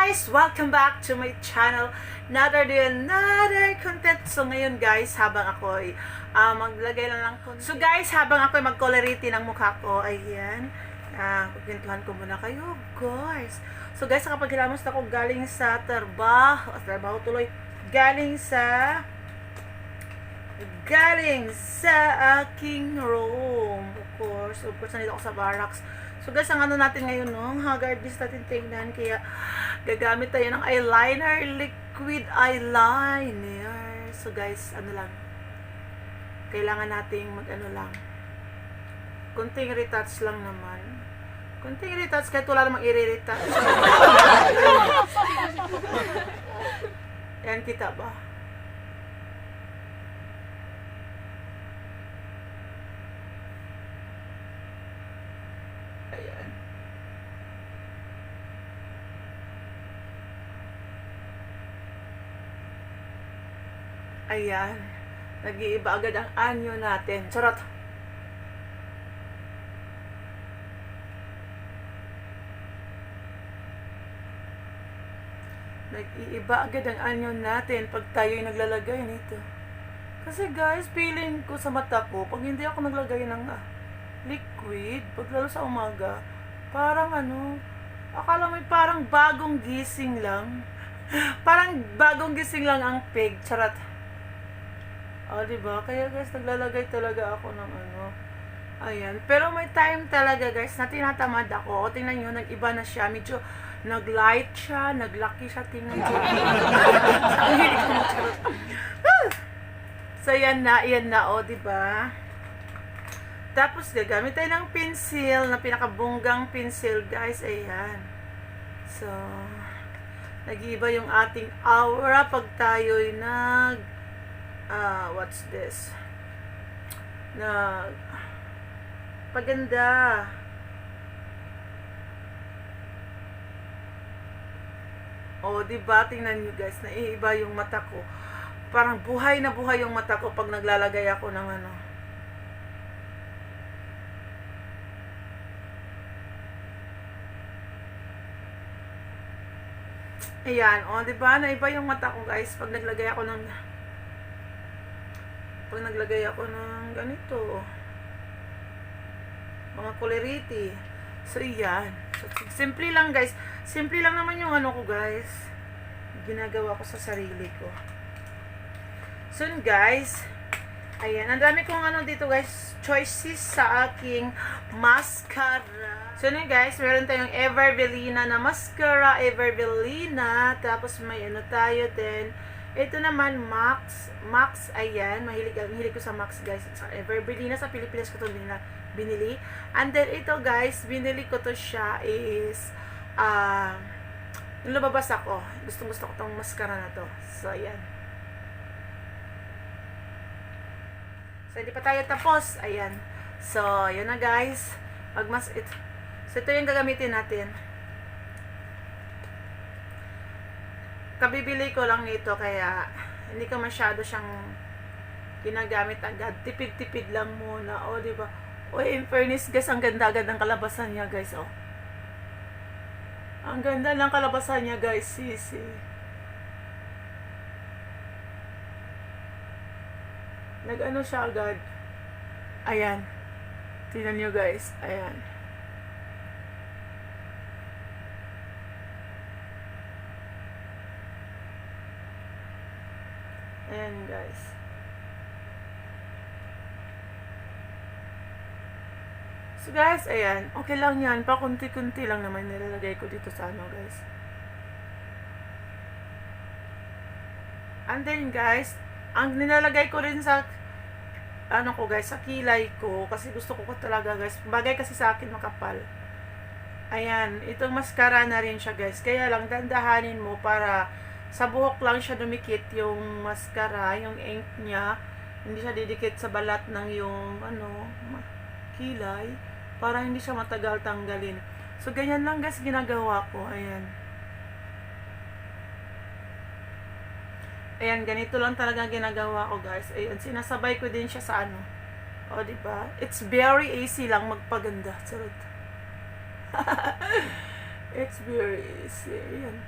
guys! Welcome back to my channel. Another day, another content. So ngayon guys, habang ako ay maglagay lang ng content. So guys, habang ako ay mag-colority ng mukha ko, ayan. Pagpintuhan ko muna kayo, guys. So guys, kapag hilamos ako galing sa trabaho tuloy, galing sa aking room. Of course, nandito ako sa barracks. So guys, ang ano natin ngayon, no? Haggard list natin tingnan. Kaya gagamit tayo ng eyeliner, liquid eyeliner. So guys, ano lang, kailangan nating mag-ano lang, kunting retouch lang naman. Kunting retouch, kahit wala namang i-retouch. Yan, kita ba? Ayan. Ayan. Nag-iiba agad ang anyo natin. Charot. Nag-iiba agad ang anyo natin pag tayo'y naglalagay nito. Kasi guys, feeling ko sa mata ko, pag hindi ako naglagay ng liquid, pag lalo sa umaga, parang akala mo parang bagong gising lang. Parang bagong gising lang ang pig. Charot. Diba? Kaya guys, naglalagay talaga ako ng ayan. Pero may time talaga guys na tinatamad ako. O, tingnan nyo, nag-iba na siya. Medyo nag-light siya, nag-lucky siya. Tingnan nyo. So, yan na, o, diba? Tapos, gagamit tayo ng pencil, na pinakabunggang pencil, guys. Ayan. So, nag-iiba yung ating aura pag tayo'y what's this? Paganda. O, diba? Tingnan nyo, guys. Naiiba yung mata ko. Parang buhay na buhay yung mata ko pag naglalagay ako ng Ayan, o, diba? Naiba yung mata ko, guys, pag naglagay ako ng ganito. Mga colority. So, yan. So, simple lang, guys. Simple lang naman yung ko, guys. Ginagawa ko sa sarili ko. So, guys, ayan. Ang dami kong dito, guys, choices sa aking mascara. So, guys, meron tayong Everbelina na mascara, Everbelina, tapos may tayo din. Ito naman, Max, ayan, mahilig ko sa Max, guys. Sa Everbelina, sa Pilipinas ko ito binili. And then, ito, guys, binili ko to siya is, nung lumabas ako, gusto ko tong mascara na to. So, ayan. So, hindi pa tayo tapos. Ayan. So, yun na, guys. So, ito yung gagamitin natin. Kabibili ko lang nito, kaya hindi ko masyado siyang ginagamit agad. Tipid-tipid lang muna. O, diba? O, in fairness, guys, ang ganda agad ng kalabasan niya, guys. O. Ang ganda ng kalabasan niya, guys. Sisi. Nag-ano siya agad. Ayan. Tingnan nyo, guys. Ayan. Ayan, guys. So, guys, ayan. Okay lang yan. Pakunti-kunti lang naman nilalagay ko dito sa guys. And then, guys, ang nilalagay ko rin sa guys, sa kilay ko, kasi gusto ko talaga, guys, bagay kasi sa akin makapal. Ayan, itong mascara na rin siya, guys, kaya lang dandahanin mo para sa buhok lang siya dumikit yung mascara, yung ink niya, hindi siya didikit sa balat ng yung kilay, para hindi siya matagal tanggalin. So ganyan lang, guys, ginagawa ko. Ayan, ganito lang talaga ginagawa ko, guys. Ayan, sinasabay ko din siya sa O, diba? It's very easy lang magpaganda. Charot. It's very easy. Ayan.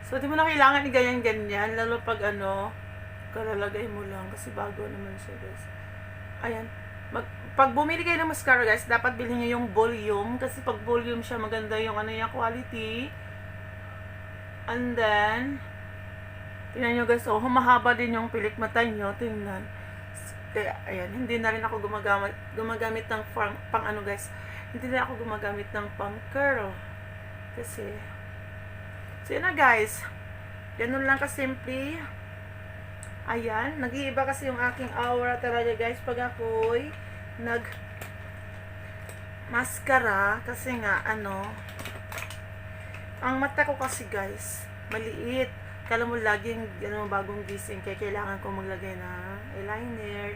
So, di mo na kailangan i-ganyan-ganyan, lalo pag kalalagay mo lang, kasi bago naman siya, guys. Ayan. Pag bumili kayo ng mascara, guys, dapat bilhin nyo yung volume, kasi pag volume siya, maganda yung quality. And then, tingnan nyo, guys, humahaba din yung pilik mata nyo, tingnan. Kaya, ayan, hindi na rin ako gumagamit ng guys, hindi na ako gumagamit ng pang curl. Kasi, so yun na, guys. Ganun lang kasimple. Ayan, nag-iiba kasi yung aking aura talaga, guys, pag ako'y nag-mascara. Kasi nga, ang mata ko kasi, guys, maliit. Kala mo laging bagong gising, kaya kailangan ko maglagay na eyeliner.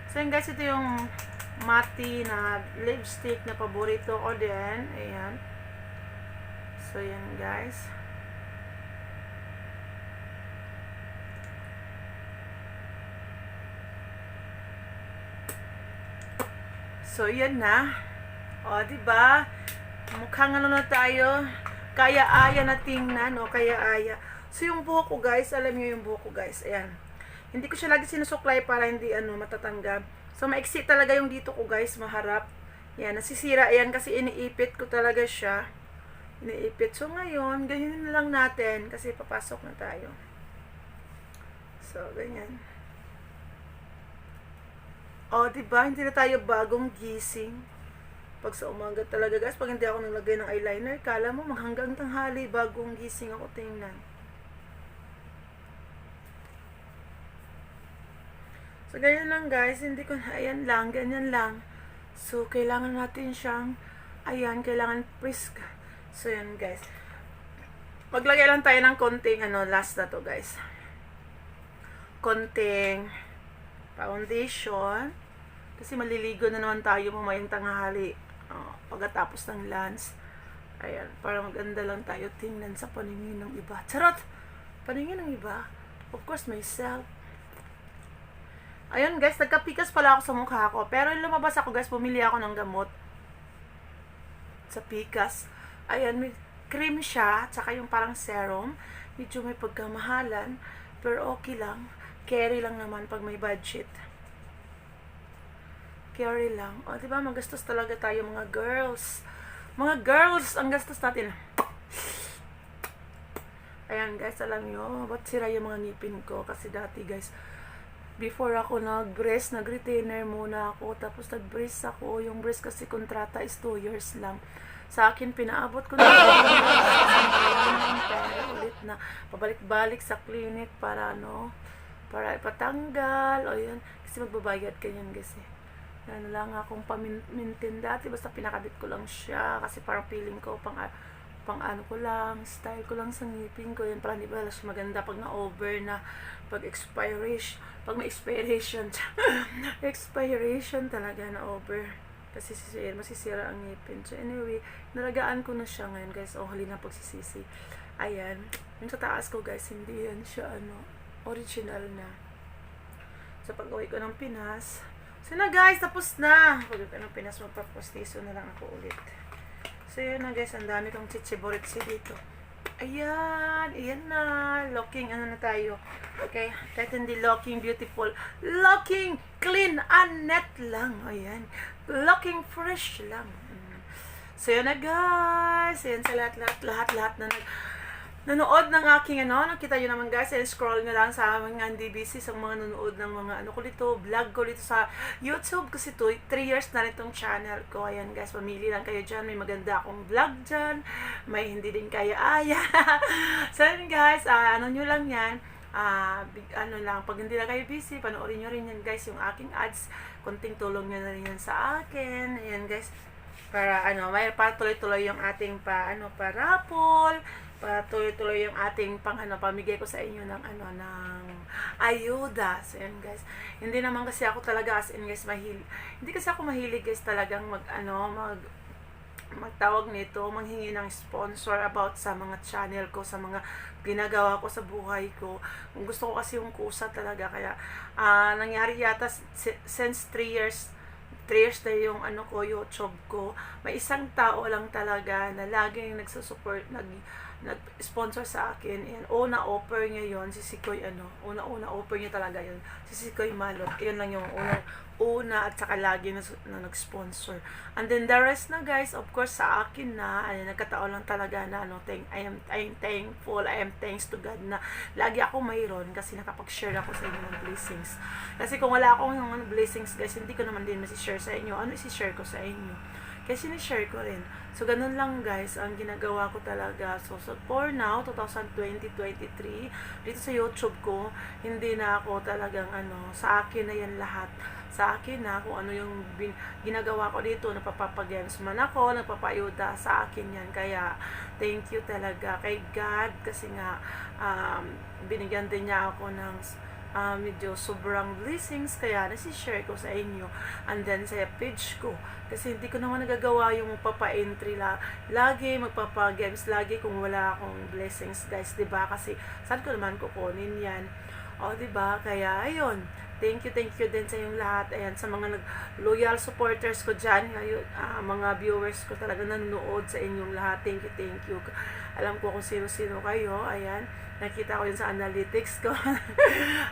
So yun, guys, ito yung matte na lipstick na paborito ko din. Ayan. So yan, guys. So yan na. O, diba? Mukhang na tayo. Kaya-aya na tingnan, kaya-aya. So, yung buhok ko, guys, alam niyo yung buhok ko, guys. Ayan. Hindi ko siya lagi sinusuklay para hindi, matatanggap. So, maiksi talaga yung dito ko, guys, maharap. Yan, nasisira. Ayan, kasi iniipit ko talaga siya. Iniipit. So, ngayon, ganyan na lang natin, kasi papasok na tayo. So, ganyan. O, diba? Hindi na tayo bagong gising. Pag sa umaga talaga, guys, pag hindi ako naglagay ng eyeliner, kala mo hanggang tanghali bagong gising ako, tingnan. So, ganyan lang, guys. Hindi ko, ayan lang, ganyan lang. So, kailangan natin siyang, ayan, kailangan brisk. So, yan, guys. Maglagay lang tayo ng konting, last na to, guys. Konting foundation. Kasi maliligo na naman tayo mamayang tanghali. Pagkatapos ng lunch. Ayan, para maganda lang tayo tingnan sa paningin ng iba. Charot! Paningin ng iba. Of course, myself. Ayun, guys, nagkapikas pala ako sa mukha ko. Pero lumabas ako, guys, bumili ako ng gamot sa pikas. Ayan, may cream siya, tsaka yung parang serum. Medyo may pagkamahalan, pero okay lang. Carry lang naman pag may budget. Carry lang. O, diba, magastos talaga tayo, mga girls. Mga girls, ang gastos natin. Ayan, guys, alam nyo, ba't sira yung mga ngipin ko? Kasi dati, guys, before ako nag-brace, nag-retainer muna ako, tapos nag-brace ako. Yung brace kasi kontrata is 2 years lang. Sa akin, pinaabot ko na pero ulit na pabalik-balik sa clinic para para ipatanggal. O yun, kasi magbabayad ka yan, guys. Lang akong pamintin dati, basta pinakabit ko lang siya kasi parang feeling ko pang ko lang, style ko lang sa ngipin ko yan, parang di ba siya maganda pag na-over na, pag may expiration expiration talaga na over kasi masisira ang ngipin. So anyway, nalagaan ko na siya ngayon, guys. Huli na pagsisisi. Ayan, yung sa taas ko, guys, hindi yan siya original na. So pag-uwi ko ng Pinas, so na, guys, tapos na. Pag ng Pinas, magpapostiso na lang ako ulit. So yun na, guys, ang dami kong chichiboritsi dito. Ayan, ayan na. Looking, na tayo. Okay, kahit hindi looking beautiful, looking clean and net lang. Ayan, looking fresh lang. So yun na, guys. Ayan sa lahat na nanood ng aking nakita nyo naman, guys, and scroll nyo lang sa mga DBC, sa mga nanood ng mga ko dito, vlog ko dito sa YouTube, kasi 3 years na rin itong channel ko. Ayan, guys, pamili lang kayo dyan, may maganda akong vlog dyan, may hindi din kaya-aya. So yun, guys, nyo lang yan, lang, pag hindi na kayo busy, panoorin nyo rin yan, guys, yung aking ads, konting tulong nyo na rin yan sa akin. Ayan, guys, para may para tuloy-tuloy yung ating raffle, para tuloy-tuloy yung ating pamigay ko sa inyo ng ng ayuda. So yan, guys, hindi naman kasi ako talaga, as in, guys, hindi kasi ako mahilig, guys, talagang magtawag nito, manghingi ng sponsor about sa mga channel ko, sa mga ginagawa ko sa buhay ko. Gusto ko kasi yung kusa talaga, kaya nangyari yata since 3 years na yung YouTube ko, may isang tao lang talaga na laging nagsusupport, nag-sponsor sa akin. And una offer niya yon si Sikoy, una offer niya talaga yon si Sikoy Malot. Yun lang yung una at saka lagi na nag-sponsor. And then the rest na guys, of course sa akin na, nagkataon lang talaga na I am thankful, I am thanks to God na lagi ako mayroon kasi nakapag-share ako sa inyo ng blessings. Kasi kung wala akong yung blessings guys, hindi ko naman din masishare sa inyo. Ano isi-share ko sa inyo? Kasi ni-share ko rin. So, ganun lang guys, ang ginagawa ko talaga. So for now, 2020-2023, dito sa YouTube ko, hindi na ako talagang sa akin na yan lahat. Sa akin na, kung ano yung ginagawa ko dito, napapapagames man ako, nagpapayuda, sa akin yan. Kaya, thank you talaga kay God, kasi nga, binigyan din niya ako ng medyo sobrang blessings, kaya nasi-share ko sa inyo. And then sa page ko, kasi hindi ko naman nagagawa yung magpapa-entry lagi, magpapa-games lagi kung wala akong blessings guys, 'di ba? Kasi saan ko naman kukunin yan? O, 'di ba? Kaya ayun, thank you din sa inyong lahat. Ayan, sa mga loyal supporters ko dyan, mga viewers ko talaga nanonood, sa inyong lahat, thank you. Alam ko kung sino-sino kayo. Ayan, nakita ko yun sa analytics ko.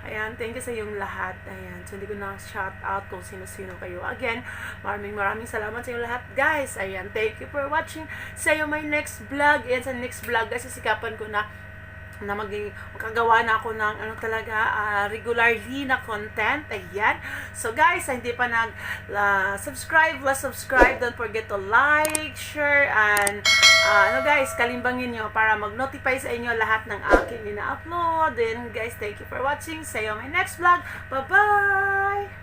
Ayan, thank you sa inyong lahat. Ayan, so hindi ko na shout out kung sino-sino kayo. Again, maraming salamat sa inyong lahat guys. Ayan, thank you for watching. See you my next vlog. Ayan, sa next vlog guys, sisikapan ko na makagawa na ako ng regularly na content. Ayan. So guys, hindi pa subscribe, don't forget to like, share, and guys, kalimbangin nyo para mag-notify sa inyo lahat ng aking ina-upload. Then guys, thank you for watching. See you on my next vlog. Bye-bye!